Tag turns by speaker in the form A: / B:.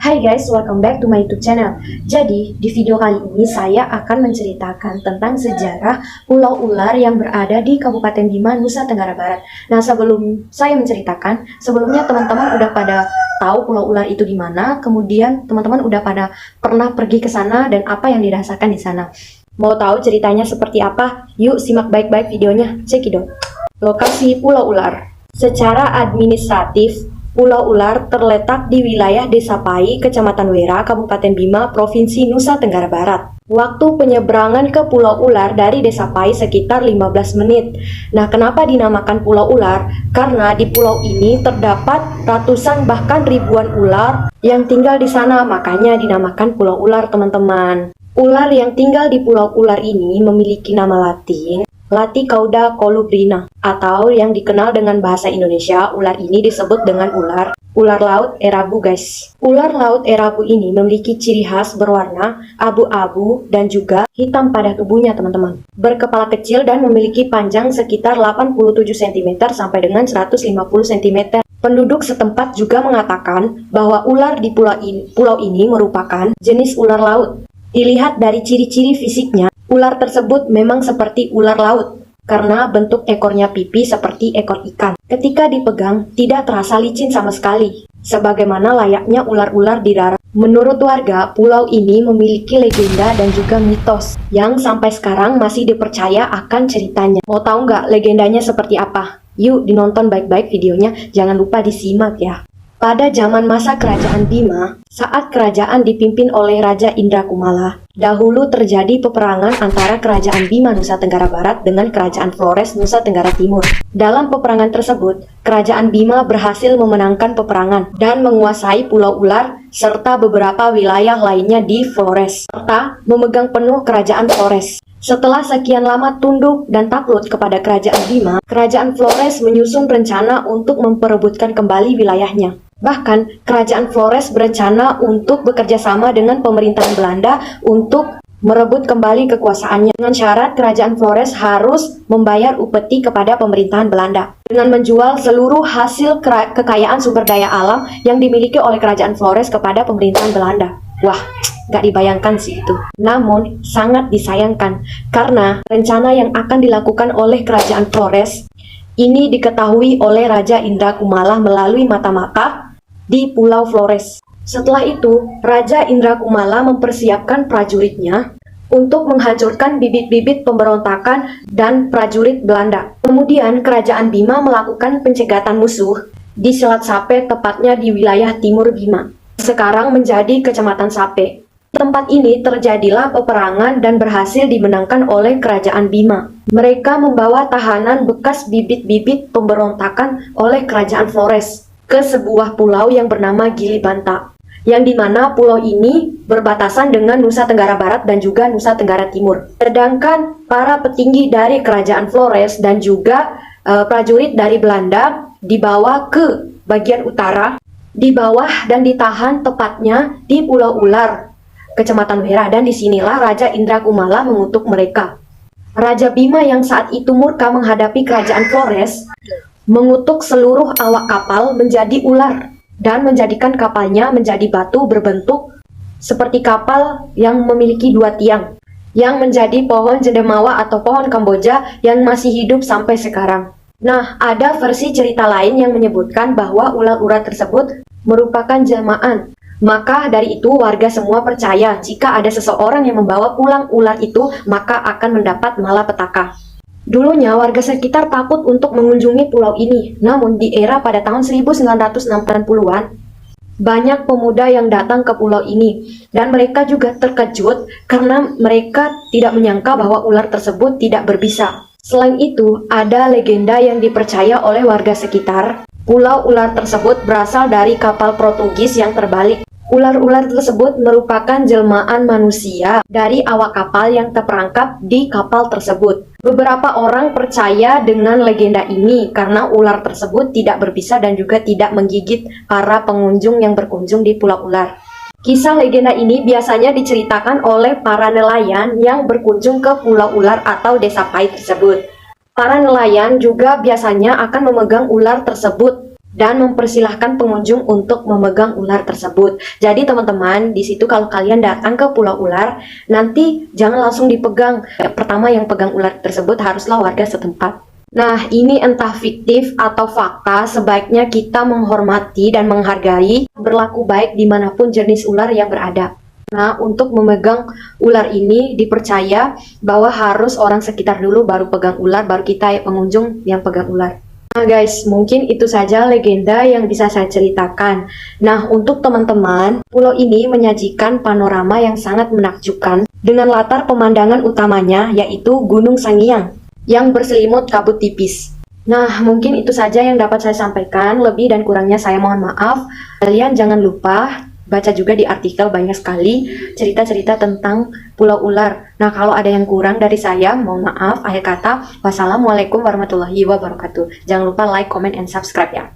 A: Hai guys, welcome back to my YouTube channel. Jadi, di video kali ini saya akan menceritakan tentang sejarah pulau ular yang berada di Kabupaten Bima, Nusa Tenggara Barat. Nah, sebelum saya menceritakan, sebelumnya teman-teman udah pada tahu pulau ular itu di mana, kemudian teman-teman udah pada pernah pergi ke sana dan apa yang dirasakan di sana. Mau tahu ceritanya seperti apa? Yuk simak baik-baik videonya. Cekidot. Lokasi pulau ular. Secara administratif, Pulau Ular terletak di wilayah Desa Pai, Kecamatan Wera, Kabupaten Bima, Provinsi Nusa Tenggara Barat. Waktu penyeberangan ke Pulau Ular dari Desa Pai sekitar 15 menit. Nah, kenapa dinamakan Pulau Ular? Karena di pulau ini terdapat ratusan bahkan ribuan ular yang tinggal di sana, makanya dinamakan Pulau Ular, teman-teman. Ular yang tinggal di Pulau Ular ini memiliki nama Latin Laticauda colubrina, atau yang dikenal dengan bahasa Indonesia, ular ini disebut dengan ular laut erabu, guys. Ular laut erabu ini memiliki ciri khas berwarna abu-abu dan juga hitam pada tubuhnya, teman-teman. Berkepala kecil dan memiliki panjang sekitar 87 cm sampai dengan 150 cm. Penduduk setempat juga mengatakan bahwa ular di pulau ini merupakan jenis ular laut. Dilihat dari ciri-ciri fisiknya, ular tersebut memang seperti ular laut karena bentuk ekornya pipi seperti ekor ikan. Ketika dipegang, tidak terasa licin sama sekali, sebagaimana layaknya ular-ular di darat. Menurut warga, pulau ini memiliki legenda dan juga mitos yang sampai sekarang masih dipercaya akan ceritanya. Mau tahu nggak legendanya seperti apa? Yuk dinonton baik-baik videonya, jangan lupa disimak ya. Pada zaman masa kerajaan Bima, saat kerajaan dipimpin oleh Raja Indrakumala, dahulu terjadi peperangan antara kerajaan Bima Nusa Tenggara Barat dengan kerajaan Flores Nusa Tenggara Timur. Dalam peperangan tersebut, kerajaan Bima berhasil memenangkan peperangan dan menguasai Pulau Ular serta beberapa wilayah lainnya di Flores, serta memegang penuh kerajaan Flores. Setelah sekian lama tunduk dan takluk kepada kerajaan Bima, kerajaan Flores menyusun rencana untuk memperebutkan kembali wilayahnya. Bahkan, kerajaan Flores berencana untuk bekerja sama dengan pemerintahan Belanda untuk merebut kembali kekuasaannya dengan syarat kerajaan Flores harus membayar upeti kepada pemerintahan Belanda dengan menjual seluruh hasil kekayaan sumber daya alam yang dimiliki oleh kerajaan Flores kepada pemerintahan Belanda. Wah, gak dibayangkan sih itu. Namun, sangat disayangkan karena rencana yang akan dilakukan oleh kerajaan Flores ini diketahui oleh Raja Indrakumala melalui mata-mata di Pulau Flores. Setelah itu, Raja Indrakumala mempersiapkan prajuritnya untuk menghancurkan bibit-bibit pemberontakan dan prajurit Belanda. Kemudian, kerajaan Bima melakukan pencegatan musuh di Selat Sape, tepatnya di wilayah timur Bima. Sekarang menjadi Kecamatan Sape. Tempat ini terjadilah peperangan dan berhasil dimenangkan oleh kerajaan Bima. Mereka membawa tahanan bekas bibit-bibit pemberontakan oleh kerajaan Flores ke sebuah pulau yang bernama Gili Banta, yang dimana pulau ini berbatasan dengan Nusa Tenggara Barat dan juga Nusa Tenggara Timur. Sedangkan para petinggi dari kerajaan Flores dan juga prajurit dari Belanda dibawa ke bagian utara, di bawah dan ditahan tepatnya di Pulau Ular, Kecamatan Wera, dan disinilah Raja Indrakumala mengutuk mereka. Raja Bima yang saat itu murka menghadapi kerajaan Flores mengutuk seluruh awak kapal menjadi ular dan menjadikan kapalnya menjadi batu berbentuk seperti kapal yang memiliki dua tiang yang menjadi pohon jendemawa atau pohon Kamboja yang masih hidup sampai sekarang. Nah, ada versi cerita lain yang menyebutkan bahwa ular-ular tersebut merupakan jelmaan. Maka dari itu warga semua percaya jika ada seseorang yang membawa pulang ular itu, maka akan mendapat malapetaka. Dulunya warga sekitar takut untuk mengunjungi pulau ini, namun di era pada tahun 1960-an, banyak pemuda yang datang ke pulau ini, dan mereka juga terkejut karena mereka tidak menyangka bahwa ular tersebut tidak berbisa. Selain itu, ada legenda yang dipercaya oleh warga sekitar. Pulau ular tersebut berasal dari kapal Portugis yang terbalik. Ular-ular tersebut merupakan jelmaan manusia dari awak kapal yang terperangkap di kapal tersebut. Beberapa orang percaya dengan legenda ini karena ular tersebut tidak berbisa dan juga tidak menggigit para pengunjung yang berkunjung di Pulau Ular. Kisah legenda ini biasanya diceritakan oleh para nelayan yang berkunjung ke Pulau Ular atau Desa Pai tersebut. Para nelayan juga biasanya akan memegang ular tersebut dan mempersilahkan pengunjung untuk memegang ular tersebut. Jadi teman-teman, di situ kalau kalian datang ke Pulau Ular, nanti jangan langsung dipegang. Pertama yang pegang ular tersebut haruslah warga setempat. Nah, ini entah fiktif atau fakta, sebaiknya kita menghormati dan menghargai, berlaku baik dimanapun jenis ular yang berada. Nah, untuk memegang ular ini dipercaya bahwa harus orang sekitar dulu baru pegang ular, baru kita pengunjung yang pegang ular. Nah guys, mungkin itu saja legenda yang bisa saya ceritakan. Nah, untuk teman-teman, pulau ini menyajikan panorama yang sangat menakjubkan dengan latar pemandangan utamanya yaitu Gunung Sangiang yang berselimut kabut tipis. Nah, mungkin itu saja yang dapat saya sampaikan. Lebih dan kurangnya saya mohon maaf. Kalian jangan lupa baca juga di artikel, banyak sekali cerita-cerita tentang Pulau Ular. Nah, kalau ada yang kurang dari saya, mohon maaf. Akhir kata, wassalamualaikum warahmatullahi wabarakatuh. Jangan lupa like, comment, and subscribe ya.